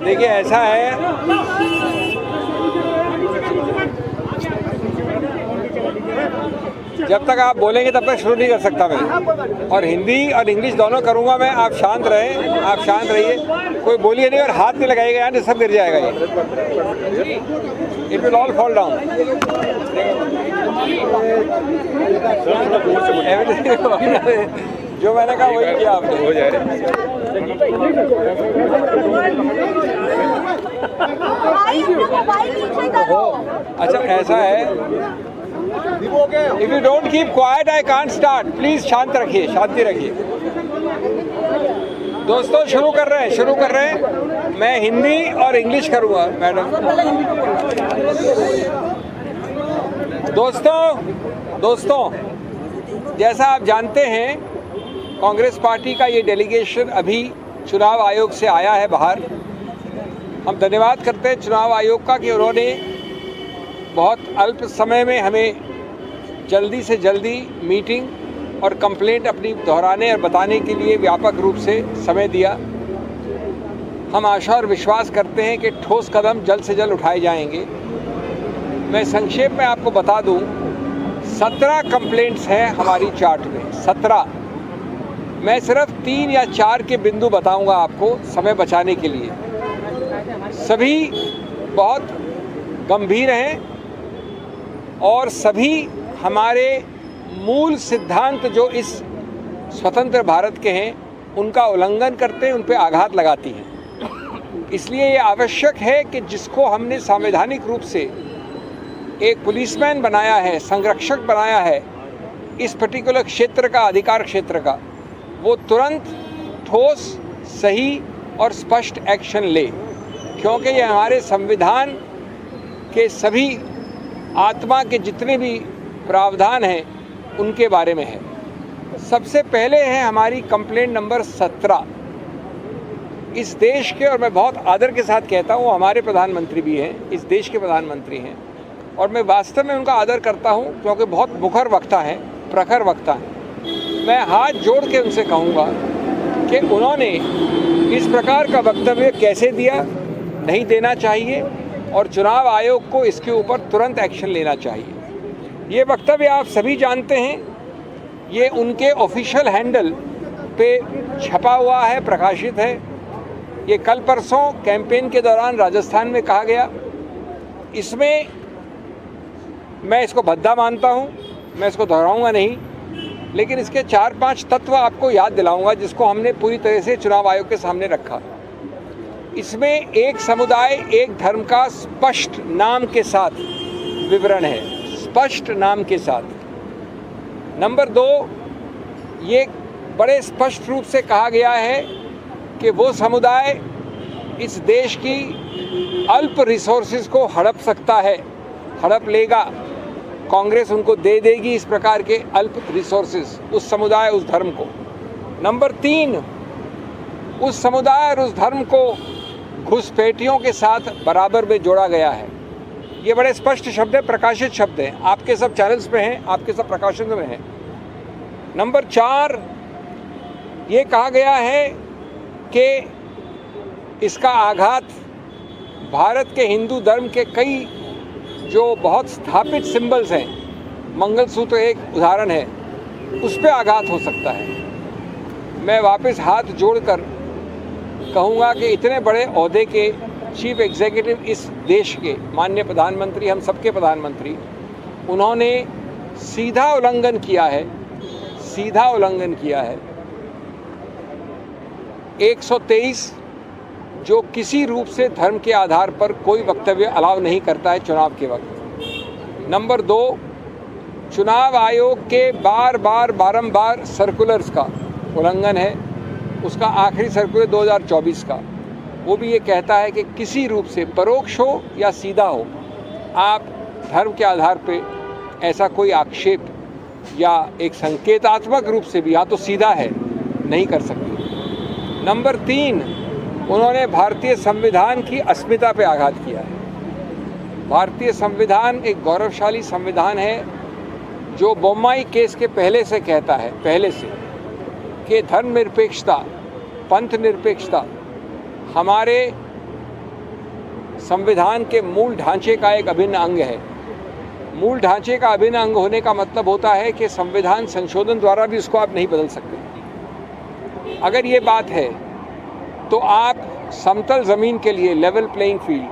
देखिए ऐसा है, जब तक आप बोलेंगे तब तक शुरू नहीं कर सकता मैं, और हिंदी और इंग्लिश दोनों करूंगा मैं। आप शांत रहें, आप शांत रहिए, कोई बोलिए नहीं और हाथ नहीं लगाइएगा, यानी सब गिर जाएगा ये, it will all fall down. जो मैंने कहा वही किया आपने। हो जाए। अच्छा ऐसा है, if you don't keep quiet I can't start. Please शांत रखिए, शांति रखिए। दोस्तों शुरू कर रहे हैं, मैं हिंदी और इंग्लिश करूंगा मैडम। दोस्तों जैसा आप जानते हैं, कांग्रेस पार्टी का ये डेलीगेशन अभी चुनाव आयोग से आया है बाहर। हम धन्यवाद करते हैं चुनाव आयोग का कि उन्होंने बहुत अल्प समय में हमें जल्दी से जल्दी मीटिंग और कंप्लेंट अपनी दोहराने और बताने के लिए व्यापक रूप से समय दिया। हम आशा और विश्वास करते हैं कि ठोस कदम जल्द से जल्द उठाए जाएंगे। मैं संक्षेप में आपको बता दूं, 17 कंप्लेंट्स हैं हमारी चार्ट में, 17। मैं सिर्फ 3 या 4 के बिंदु बताऊंगा आपको समय बचाने के लिए। सभी बहुत गंभीर हैं और सभी हमारे मूल सिद्धांत जो इस स्वतंत्र भारत के हैं उनका उल्लंघन करते हैं, उन पर आघात लगाती हैं। इसलिए ये आवश्यक है कि जिसको हमने संवैधानिक रूप से एक पुलिसमैन बनाया है, संरक्षक बनाया है इस पर्टिकुलर क्षेत्र का, अधिकार क्षेत्र का, वो तुरंत ठोस, सही और स्पष्ट एक्शन ले, क्योंकि ये हमारे संविधान के सभी आत्मा के जितने भी प्रावधान हैं उनके बारे में है। सबसे पहले है हमारी कंप्लेंट नंबर 17। इस देश के, और मैं बहुत आदर के साथ कहता हूँ, हमारे प्रधानमंत्री भी हैं, इस देश के प्रधानमंत्री हैं, और मैं वास्तव में उनका आदर करता हूँ क्योंकि बहुत मुखर वक्ता हैं, प्रखर वक्ता हैं। मैं हाथ जोड़ के उनसे कहूँगा कि उन्होंने इस प्रकार का वक्तव्य कैसे दिया, नहीं देना चाहिए, और चुनाव आयोग को इसके ऊपर तुरंत एक्शन लेना चाहिए। ये वक्तव्य आप सभी जानते हैं, ये उनके ऑफिशियल हैंडल पे छपा हुआ है, प्रकाशित है। ये कल परसों कैंपेन के दौरान राजस्थान में कहा गया। इसमें मैं इसको भद्दा मानता हूँ, मैं इसको दोहराऊंगा नहीं, लेकिन इसके 4-5 तत्व आपको याद दिलाऊंगा जिसको हमने पूरी तरह से चुनाव आयोग के सामने रखा। इसमें एक समुदाय एक धर्म का स्पष्ट नाम के साथ विवरण है, स्पष्ट नाम के साथ। नंबर 2, ये बड़े स्पष्ट रूप से कहा गया है कि वो समुदाय इस देश की अल्प रिसोर्सेज को हड़प सकता है, हड़प लेगा, कांग्रेस उनको दे देगी इस प्रकार के अल्प रिसोर्सेज, उस समुदाय, उस धर्म को। नंबर 3, उस समुदाय और उस धर्म को घुसपैठियों के साथ बराबर में जोड़ा गया है। ये बड़े स्पष्ट शब्द है, प्रकाशित शब्द हैं, आपके सब चैनल्स पे हैं, आपके सब प्रकाशन में हैं। नंबर 4, ये कहा गया है कि इसका आघात भारत के हिंदू धर्म के कई जो बहुत स्थापित सिंबल्स हैं, मंगलसूत्र एक उदाहरण है, उस पर आघात हो सकता है। मैं वापस हाथ जोड़कर कहूँगा कि इतने बड़े ओहदे के चीफ एग्जीक्यूटिव इस देश के माननीय प्रधानमंत्री, हम सबके प्रधानमंत्री, उन्होंने सीधा उल्लंघन किया है, सीधा उल्लंघन किया है 123, जो किसी रूप से धर्म के आधार पर कोई वक्तव्य अलाउ नहीं करता है चुनाव के वक्त। नंबर 2, चुनाव आयोग के बारंबार सर्कुलर्स का उल्लंघन है। उसका आखिरी सर्कुलर 2024 का, वो भी ये कहता है कि किसी रूप से परोक्ष हो या सीधा हो, आप धर्म के आधार पे ऐसा कोई आक्षेप या एक संकेतात्मक रूप से भी, या तो सीधा है, नहीं कर सकते। नंबर 3, उन्होंने भारतीय संविधान की अस्मिता पे आघात किया है। भारतीय संविधान एक गौरवशाली संविधान है जो बोम्माई केस के पहले से कहता है, पहले से, कि धर्मनिरपेक्षता, पंथ निरपेक्षता हमारे संविधान के मूल ढांचे का एक अभिन्न अंग है। मूल ढांचे का अभिन्न अंग होने का मतलब होता है कि संविधान संशोधन द्वारा भी उसको आप नहीं बदल सकते। अगर ये बात है तो आप समतल ज़मीन के लिए, लेवल प्लेइंग फील्ड,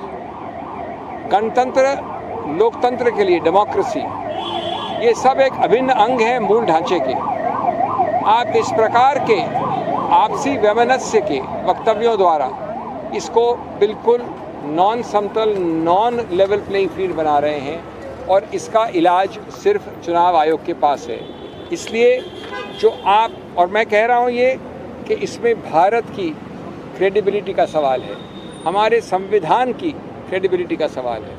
गणतंत्र, लोकतंत्र के लिए, डेमोक्रेसी, ये सब एक अभिन्न अंग है मूल ढांचे के। आप इस प्रकार के आपसी वैमनस्य के वक्तव्यों द्वारा इसको बिल्कुल नॉन समतल, नॉन लेवल प्लेइंग फील्ड बना रहे हैं और इसका इलाज सिर्फ चुनाव आयोग के पास है। इसलिए जो आप और मैं कह रहा हूँ ये कि इसमें भारत की क्रेडिबिलिटी का सवाल है, हमारे संविधान की क्रेडिबिलिटी का सवाल है,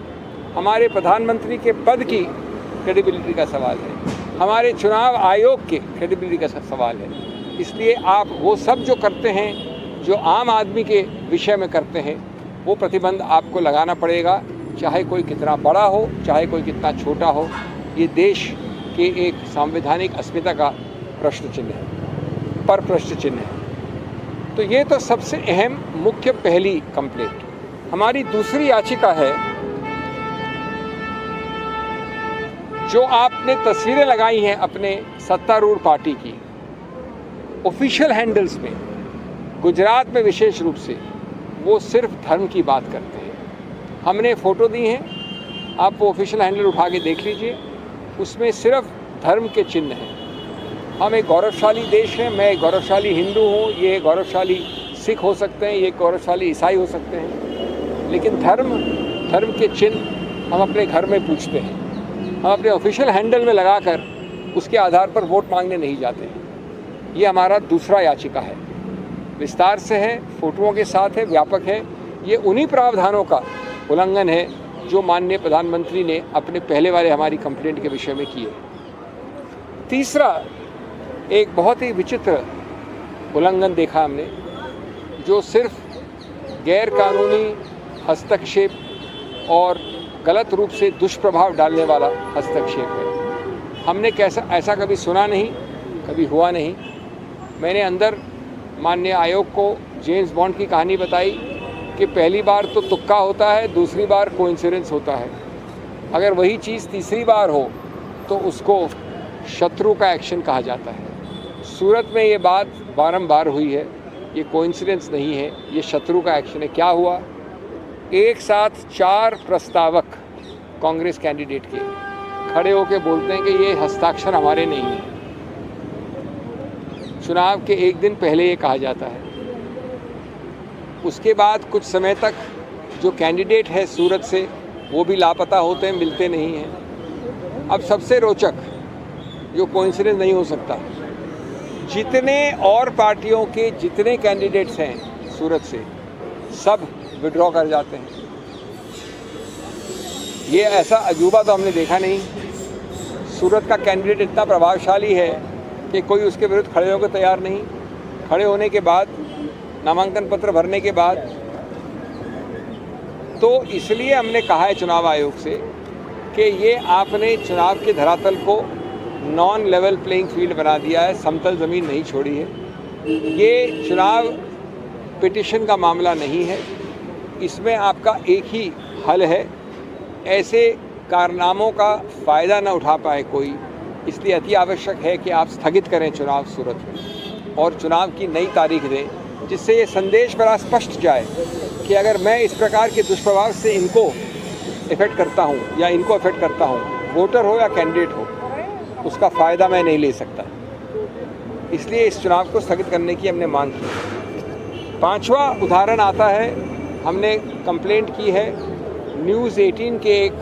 हमारे प्रधानमंत्री के पद की क्रेडिबिलिटी का सवाल है, हमारे चुनाव आयोग के क्रेडिबिलिटी का सवाल है। इसलिए आप वो सब जो करते हैं, जो आम आदमी के विषय में करते हैं, वो प्रतिबंध आपको लगाना पड़ेगा, चाहे कोई कितना बड़ा हो, चाहे कोई कितना छोटा हो। ये देश के एक संवैधानिक अस्मिता का प्रश्न चिन्ह है, पर प्रश्न चिन्ह है। तो ये तो सबसे अहम मुख्य पहली कंप्लेंट। हमारी दूसरी याचिका है, जो आपने तस्वीरें लगाई हैं अपने सत्तारूढ़ पार्टी की ऑफिशियल हैंडल्स में, गुजरात में विशेष रूप से, वो सिर्फ धर्म की बात करते हैं। हमने फ़ोटो दी हैं, आप वो ऑफिशियल हैंडल उठा के देख लीजिए, उसमें सिर्फ धर्म के चिन्ह हैं। हम एक गौरवशाली देश हैं, मैं एक गौरवशाली हिंदू हूँ, ये गौरवशाली सिख हो सकते हैं, ये गौरवशाली ईसाई हो सकते हैं, लेकिन धर्म के चिन्ह हम अपने घर में पूछते हैं। हम अपने ऑफिशियल हैंडल में लगाकर उसके आधार पर वोट मांगने नहीं जाते हैं। ये हमारा दूसरा याचिका है, विस्तार से है, फोटोओं के साथ है, व्यापक है। ये उन्हीं प्रावधानों का उल्लंघन है जो माननीय प्रधानमंत्री ने अपने पहले वाले हमारी कंप्लेंट के विषय में किए। तीसरा, एक बहुत ही विचित्र उल्लंघन देखा हमने, जो सिर्फ गैर कानूनी हस्तक्षेप और गलत रूप से दुष्प्रभाव डालने वाला हस्तक्षेप है। हमने ऐसा कभी सुना नहीं, कभी हुआ नहीं। मैंने अंदर माननीय आयोग को जेम्स बॉन्ड की कहानी बताई कि पहली बार तो तुक्का होता है, दूसरी बार कोइंसिडेंस होता है। अगर वही चीज़ तीसरी बार हो तो उसको शत्रु का एक्शन कहा जाता है। सूरत में ये बात बारंबार हुई है, ये कोइंसिडेंस नहीं है, ये शत्रु का एक्शन है। क्या हुआ, एक साथ 4 प्रस्तावक कांग्रेस कैंडिडेट के खड़े होकर बोलते हैं कि ये हस्ताक्षर हमारे नहीं हैं। चुनाव के एक दिन पहले ये कहा जाता है। उसके बाद कुछ समय तक जो कैंडिडेट है सूरत से, वो भी लापता होते हैं, मिलते नहीं हैं। अब सबसे रोचक, जो कोइंसिडेंस नहीं हो सकता, जितने और पार्टियों के जितने कैंडिडेट्स हैं सूरत से, सब विड्रॉ कर जाते हैं। ये ऐसा अजूबा तो हमने देखा नहीं। सूरत का कैंडिडेट इतना प्रभावशाली है कि कोई उसके विरुद्ध खड़े होकर तैयार नहीं। खड़े होने के बाद, नामांकन पत्र भरने के बाद, तो इसलिए हमने कहा है चुनाव आयोग से कि ये आपने चुनाव के धरातल को नॉन लेवल प्लेइंग फील्ड बना दिया है, समतल ज़मीन नहीं छोड़ी है। ये चुनाव पिटिशन का मामला नहीं है, इसमें आपका एक ही हल है, ऐसे कारनामों का फ़ायदा न उठा पाए कोई। इसलिए अति आवश्यक है कि आप स्थगित करें चुनाव सूरत में और चुनाव की नई तारीख दें, जिससे ये संदेश बड़ा स्पष्ट जाए कि अगर मैं इस प्रकार के दुष्प्रभाव से इनको इफ़ेक्ट करता हूँ या इनको इफ़ेक्ट करता हूँ, वोटर हो या कैंडिडेट हो, उसका फ़ायदा मैं नहीं ले सकता। इसलिए इस चुनाव को स्थगित करने की हमने मांग की। 5वां उदाहरण आता है, हमने कंप्लेंट की है न्यूज़ 18 के एक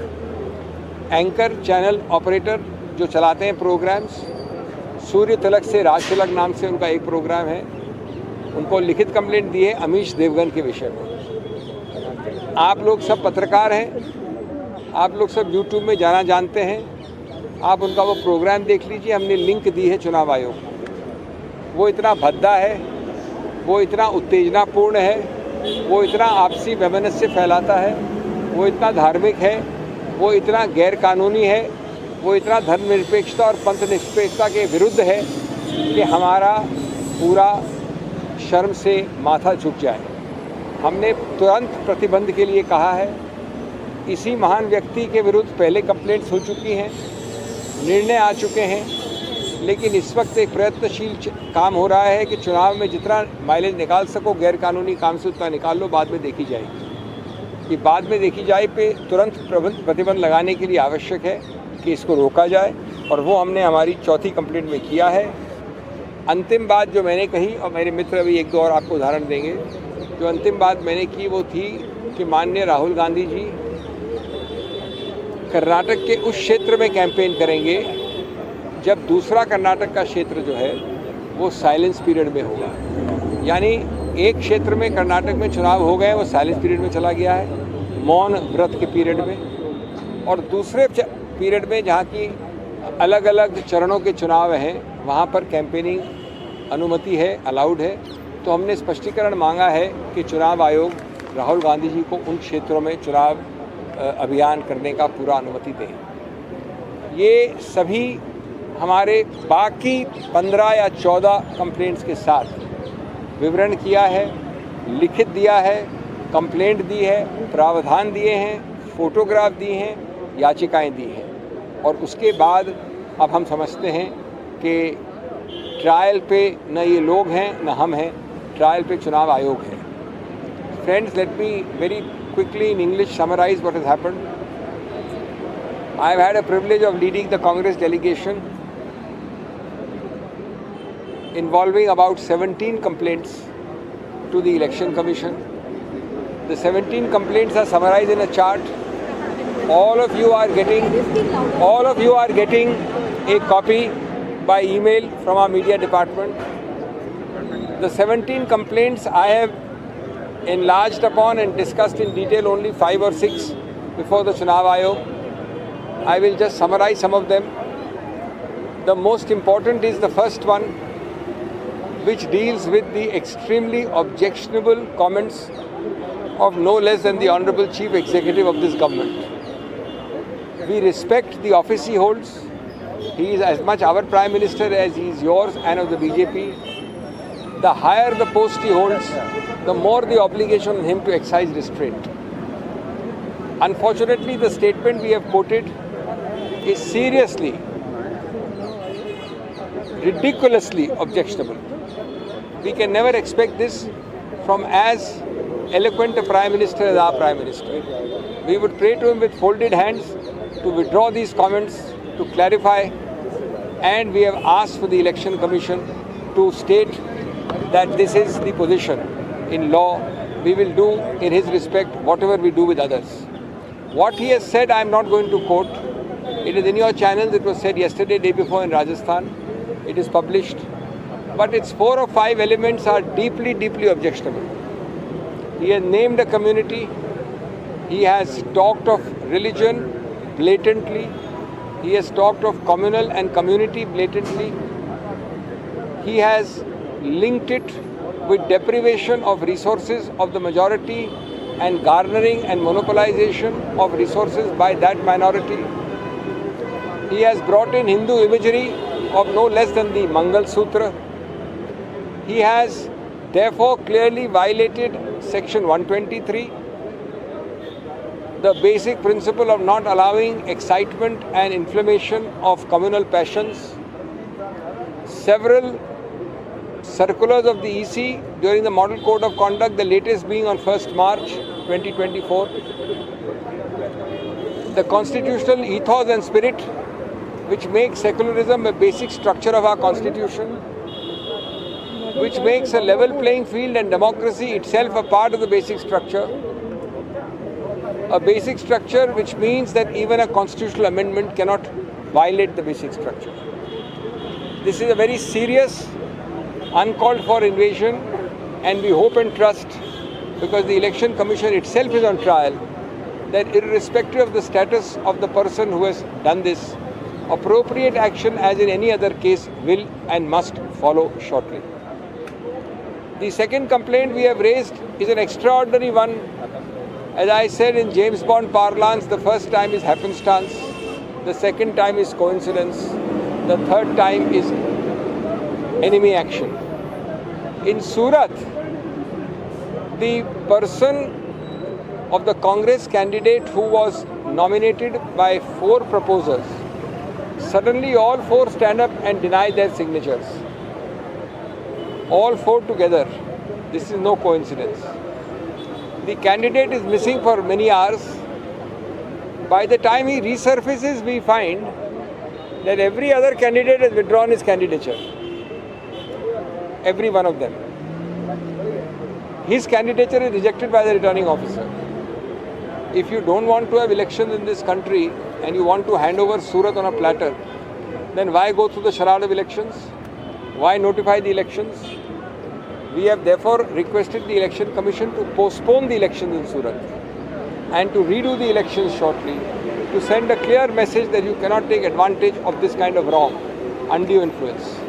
एंकर चैनल ऑपरेटर जो चलाते हैं प्रोग्राम्स, सूर्य तिलक से राज तिलक नाम से उनका एक प्रोग्राम है, उनको लिखित कंप्लेंट दी है अमीश देवगन के विषय में। आप लोग सब पत्रकार हैं, आप लोग सब YouTube में जाना जानते हैं, आप उनका वो प्रोग्राम देख लीजिए। हमने लिंक दी है चुनाव आयोग को। वो इतना भद्दा है, वो इतना उत्तेजनापूर्ण है, वो इतना आपसी वैमनस्य फैलाता है, वो इतना धार्मिक है, वो इतना गैर कानूनी है, वो इतना धर्मनिरपेक्षता और पंथ निरपेक्षता के विरुद्ध है कि हमारा पूरा शर्म से माथा झुक जाए। हमने तुरंत प्रतिबंध के लिए कहा है। इसी महान व्यक्ति के विरुद्ध पहले कंप्लेंट्स हो चुकी हैं, निर्णय आ चुके हैं, लेकिन इस वक्त एक प्रयत्नशील काम हो रहा है कि चुनाव में जितना माइलेज निकाल सको गैर कानूनी काम से उतना निकाल लो, बाद में देखी जाएगी। कि बाद में देखी जाए पे तुरंत प्रतिबंध लगाने के लिए आवश्यक है कि इसको रोका जाए, और वो हमने हमारी चौथी कंप्लेंट में किया है। अंतिम बात जो मैंने कही, और मेरे मित्र अभी एक दो और आपको उदाहरण देंगे, जो अंतिम बात मैंने की वो थी कि माननीय राहुल गांधी जी कर्नाटक के उस क्षेत्र में कैंपेन करेंगे जब दूसरा कर्नाटक का क्षेत्र जो है वो साइलेंस पीरियड में होगा। यानी एक क्षेत्र में कर्नाटक में चुनाव हो गए, वो साइलेंस पीरियड में चला गया है, मौन व्रत के पीरियड में, और दूसरे पीरियड में जहाँ की अलग अलग चरणों के चुनाव हैं वहाँ पर कैंपेनिंग अनुमति है, अलाउड है। तो हमने स्पष्टीकरण मांगा है कि चुनाव आयोग राहुल गांधी जी को उन क्षेत्रों में चुनाव अभियान करने का पूरा अनुमति दें। ये सभी हमारे बाकी 15 या 14 कंप्लेंट्स के साथ विवरण किया है, लिखित दिया है, कंप्लेंट दी है, प्रावधान दिए हैं, फोटोग्राफ दिए हैं, याचिकाएं दी हैं, और उसके बाद अब हम समझते हैं कि ट्रायल पे न ये लोग हैं न हम हैं, ट्रायल पे चुनाव आयोग है। Friends, let me very quickly in English summarize what has happened. I have had a privilege of leading the Congress delegation involving about 17 complaints to the Election Commission. The 17 complaints are summarized in a chart. All of you are getting a copy by email from our media department. The 17 complaints I have enlarged upon and discussed in detail only 5 or 6 before the Chunav Ayog. I will just summarize some of them. The most important is the first one, which deals with the extremely objectionable comments of no less than the Honorable Chief Executive of this government. We respect the office he holds. He is as much our Prime Minister as he is yours and of the BJP. The higher the post he holds, the more the obligation on him to exercise restraint. Unfortunately, the statement we have quoted is seriously, ridiculously objectionable. We can never expect this from as eloquent a Prime Minister as our Prime Minister. We would pray to him with folded hands to withdraw these comments, to clarify, and we have asked for the Election Commission to state that this is the position. In law, we will do in his respect whatever we do with others. What he has said, I am not going to quote. It is in your channels. It was said yesterday, day before in Rajasthan. It is published. But its 4 or 5 elements are deeply, deeply objectionable. He has named a community. He has talked of religion blatantly. He has talked of communal and community blatantly. He has linked it with deprivation of resources of the majority and garnering and monopolization of resources by that minority. He has brought in Hindu imagery of no less than the Mangal Sutra. He has therefore clearly violated Section 123, the basic principle of not allowing excitement and inflammation of communal passions. Several circulars of the EC during the Model Code of Conduct, the latest being on 1st March 2024. The constitutional ethos and spirit which makes secularism a basic structure of our constitution, which makes a level playing field and democracy itself a part of the basic structure. A basic structure which means that even a constitutional amendment cannot violate the basic structure. This is a very serious, uncalled for invasion, and we hope and trust because the Election Commission itself is on trial, that irrespective of the status of the person who has done this, appropriate action as in any other case will and must follow shortly. The second complaint we have raised is an extraordinary one. As I said in James Bond parlance, the first time is happenstance, the second time is coincidence, the third time is enemy action. In Surat, the person of the Congress candidate who was nominated by 4 proposers, suddenly all 4 stand up and deny their signatures. All 4 together. This is no coincidence. The candidate is missing for many hours. By the time he resurfaces, we find that every other candidate has withdrawn his candidature. Every one of them. His candidature is rejected by the returning officer. If you don't want to have elections in this country and you want to hand over Surat on a platter, then why go through the charade of elections? Why notify the elections? We have therefore requested the Election Commission to postpone the elections in Surat and to redo the elections shortly, to send a clear message that you cannot take advantage of this kind of wrong, undue influence.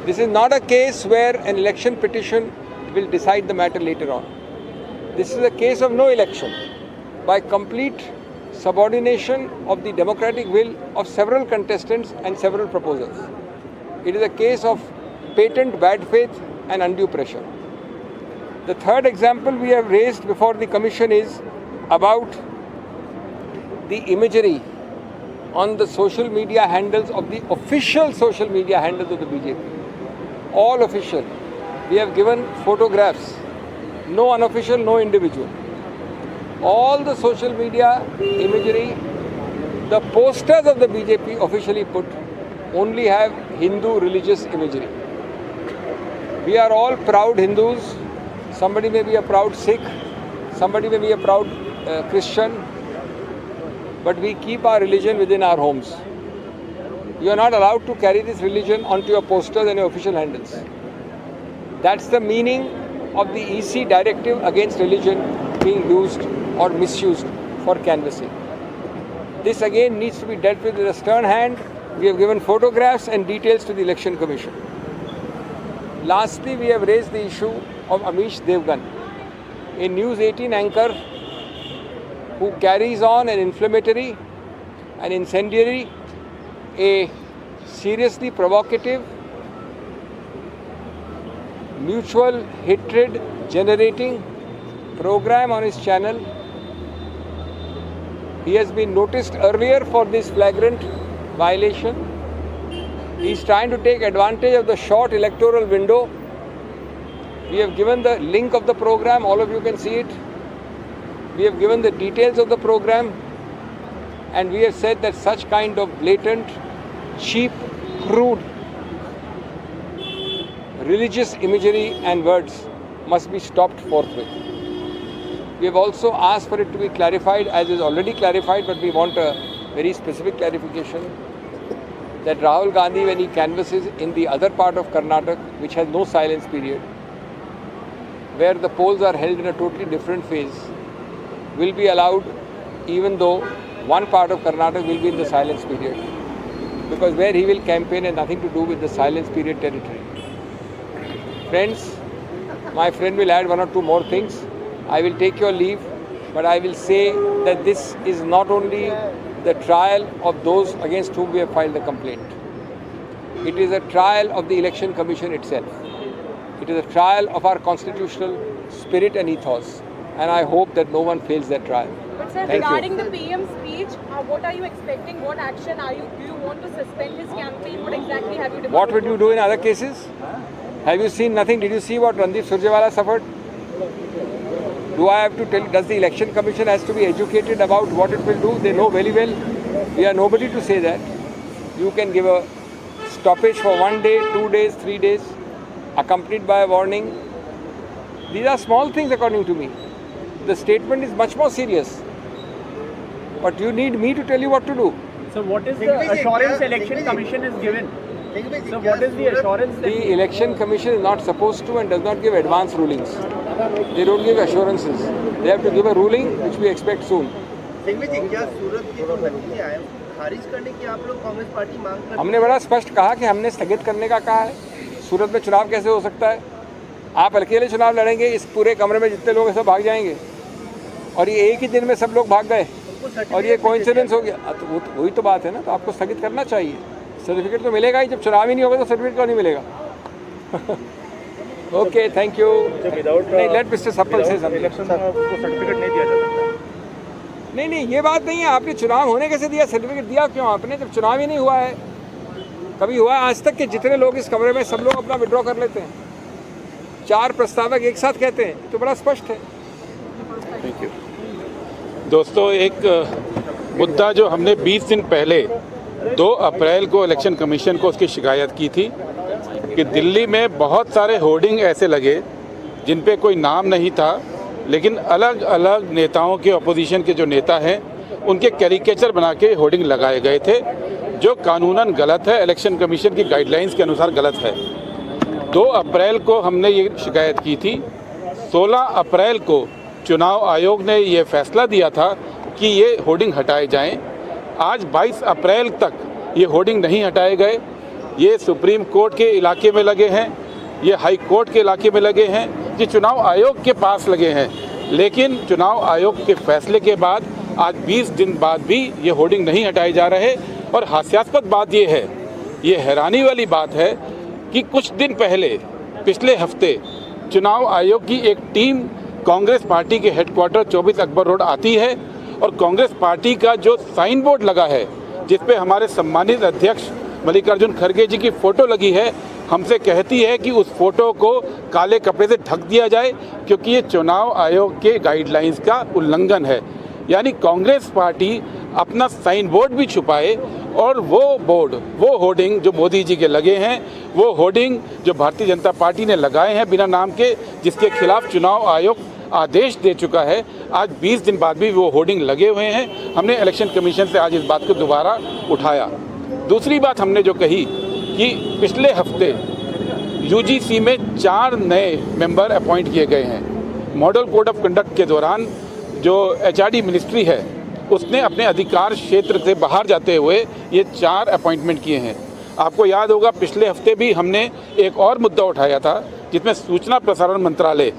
This is not a case where an election petition will decide the matter later on. This is a case of no election, by complete subordination of the democratic will of several contestants and several proposals. It is a case of patent bad faith and undue pressure. The third example we have raised before the Commission is about the imagery on the social media handles of the official social media handles of the BJP. All official. We have given photographs, no unofficial, no individual. All the social media imagery, the posters of the BJP officially put only have Hindu religious imagery. We are all proud Hindus. Somebody may be a proud Sikh, somebody may be a proud Christian, but we keep our religion within our homes. You are not allowed to carry this religion onto your posters and your official handles. That's the meaning of the EC directive against religion being used or misused for canvassing. This again needs to be dealt with a stern hand. We have given photographs and details to the Election Commission. Lastly, we have raised the issue of Amish Devgan, a News 18 anchor who carries on an inflammatory, an incendiary, a seriously provocative, mutual hatred generating program on his channel. He has been noticed earlier for this flagrant violation. He is trying to take advantage of the short electoral window. We have given the link of the program, all of you can see it. We have given the details of the program, and we have said that such kind of blatant, cheap, crude, religious imagery and words must be stopped forthwith. We have also asked for it to be clarified, as is already clarified, but we want a very specific clarification, that Rahul Gandhi, when he canvasses in the other part of Karnataka, which has no silence period, where the polls are held in a totally different phase, will be allowed, even though one part of Karnataka will be in the silence period, because where he will campaign has nothing to do with the silence period territory. Friends, my friend will add 1 or 2 more things. I will take your leave, but I will say that this is not only the trial of those against whom we have filed the complaint. It is a trial of the Election Commission itself. It is a trial of our constitutional spirit and ethos, and I hope that no one fails that trial. But sir, regarding the PM speech, what are you expecting? What action do you want to suspend his campaign? What exactly have you demanded? What would you do in other cases? Have you seen nothing? Did you see what Randeep Surjewala suffered? Do I have to tell? Does the Election Commission has to be educated about what it will do? They know very well. We are nobody to say that. You can give a stoppage for 1 day, 2 days, 3 days, accompanied by a warning. These are small things according to me. The statement is much more serious. But you need me to tell you what to do. So what is the assurance Election Commission is given So what is the assurance that The Election Commission is not supposed to and does not give advance rulings. They don't give assurances. They have to give a ruling which we expect soon. Singhvi जी, क्या सूरत के जो नतीजे आए खारिज करने की आप लोग कांग्रेस पार्टी मांग कर हमने बड़ा स्पष्ट कहा कि हमने स्थगित करने का कहा है। सूरत में चुनाव कैसे हो सकता है? आप अकेले चुनाव लड़ेंगे, इस पूरे कमरे में जितने लोग हैं सब भाग जाएंगे, और ये एक ही दिन में सब लोग भाग गए और ये कोइंसिडेंस हो गया। तो वही तो बात है ना, तो आपको स्थगित करना चाहिए। सर्टिफिकेट तो मिलेगा ही, जब चुनाव ही नहीं होगा तो सर्टिफिकेट क्यों नहीं मिलेगा? Okay, thank you. नहीं, लेट मिस्टर सप्पल से इलेक्शन को सर्टिफिकेट नहीं दिया जा सकता? नहीं, ये बात नहीं है। आपने चुनाव होने कैसे दिया? सर्टिफिकेट दिया क्यों आपने, जब चुनाव ही नहीं हुआ है? कभी हुआ है आज तक कि जितने लोग इस कमरे में सब लोग अपना विड्रॉ कर लेते हैं? 4 प्रस्तावक एक साथ कहते हैं, तो बड़ा स्पष्ट है। Thank you. दोस्तों, एक मुद्दा जो हमने 20 दिन पहले 2 अप्रैल को इलेक्शन कमीशन को उसकी शिकायत की थी कि दिल्ली में बहुत सारे होर्डिंग ऐसे लगे जिन पे कोई नाम नहीं था, लेकिन अलग अलग नेताओं के, अपोजिशन के जो नेता हैं उनके कैरिकेचर बना के होर्डिंग लगाए गए थे, जो कानूनन गलत है, इलेक्शन कमीशन की गाइडलाइंस के अनुसार गलत है। 2 अप्रैल को हमने ये शिकायत की थी। 16 अप्रैल को चुनाव आयोग ने ये फैसला दिया था कि ये होर्डिंग हटाए जाएं। आज 22 अप्रैल तक ये होर्डिंग नहीं हटाए गए। ये सुप्रीम कोर्ट के इलाके में लगे हैं, ये हाई कोर्ट के इलाके में लगे हैं, ये चुनाव आयोग के पास लगे हैं, लेकिन चुनाव आयोग के फैसले के बाद आज 20 दिन बाद भी ये होर्डिंग नहीं हटाए जा रहे। और हास्यास्पद बात ये है, ये हैरानी वाली बात है कि कुछ दिन पहले, पिछले हफ्ते, चुनाव आयोग की एक टीम कांग्रेस पार्टी के हेडक्वार्टर 24 अकबर रोड आती है और कांग्रेस पार्टी का जो साइन बोर्ड लगा है, जिस पे हमारे सम्मानित अध्यक्ष मल्लिकार्जुन खड़गे जी की फ़ोटो लगी है, हमसे कहती है कि उस फोटो को काले कपड़े से ढक दिया जाए, क्योंकि ये चुनाव आयोग के गाइडलाइंस का उल्लंघन है। यानी कांग्रेस पार्टी अपना साइन बोर्ड भी छुपाए और वो बोर्ड, वो होर्डिंग जो मोदी जी के लगे हैं, वो होर्डिंग जो भारतीय जनता पार्टी ने लगाए हैं बिना नाम के, जिसके खिलाफ चुनाव आयोग आदेश दे चुका है, आज 20 दिन बाद भी वो होर्डिंग लगे हुए हैं। हमने इलेक्शन कमीशन से आज इस बात को दोबारा उठाया। दूसरी बात हमने जो कही कि पिछले हफ्ते यूजीसी में 4 नए मेंबर अपॉइंट किए गए हैं। मॉडल कोड ऑफ कंडक्ट के दौरान जो एचआरडी मिनिस्ट्री है, उसने अपने अधिकार क्षेत्र से बाहर जाते हुए ये 4 अपॉइंटमेंट किए हैं। आपको याद होगा, पिछले हफ्ते भी हमने एक और मुद्दा उठाया था, जिसमें सूचना प्रसारण मंत्रालय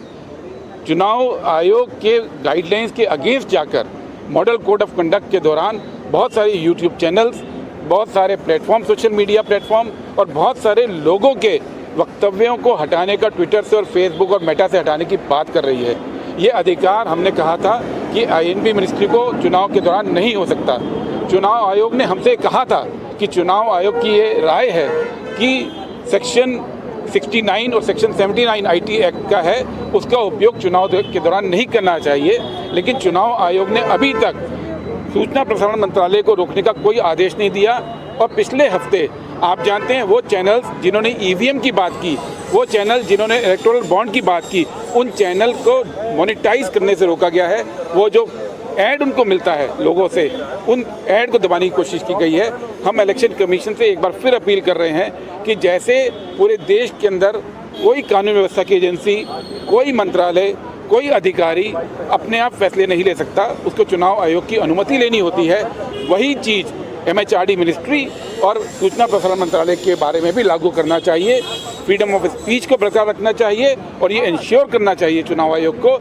चुनाव आयोग के गाइडलाइंस के अगेंस्ट जाकर मॉडल कोड ऑफ कंडक्ट के दौरान बहुत सारे यूट्यूब चैनल्स, बहुत सारे प्लेटफॉर्म, सोशल मीडिया प्लेटफॉर्म और बहुत सारे लोगों के वक्तव्यों को हटाने का ट्विटर से और फेसबुक और मेटा से हटाने की बात कर रही है। ये अधिकार हमने कहा था कि आईएनबी मिनिस्ट्री को चुनाव के दौरान नहीं हो सकता। चुनाव आयोग ने हमसे कहा था कि चुनाव आयोग की ये राय है कि सेक्शन 69 और सेक्शन 79 आईटी एक्ट का है, उसका उपयोग चुनाव के दौरान नहीं करना चाहिए। लेकिन चुनाव आयोग ने अभी तक सूचना प्रसारण मंत्रालय को रोकने का कोई आदेश नहीं दिया। और पिछले हफ्ते आप जानते हैं, वो चैनल्स जिन्होंने ईवीएम की बात की, वो चैनल जिन्होंने इलेक्टोरल बॉन्ड की बात की, उन चैनल को मोनेटाइज करने से रोका गया है। वो जो ऐड उनको मिलता है लोगों से, उन ऐड को दबाने की कोशिश की गई है। हम इलेक्शन कमीशन से एक बार फिर अपील कर रहे हैं कि जैसे पूरे देश के अंदर कोई कानून व्यवस्था की एजेंसी, कोई मंत्रालय, कोई अधिकारी अपने आप फैसले नहीं ले सकता, उसको चुनाव आयोग की अनुमति लेनी होती है, वही चीज़ एमएचआरडी मिनिस्ट्री और सूचना प्रसारण मंत्रालय के बारे में भी लागू करना चाहिए। फ्रीडम ऑफ स्पीच को बरकरार रखना चाहिए और ये इंश्योर करना चाहिए चुनाव आयोग को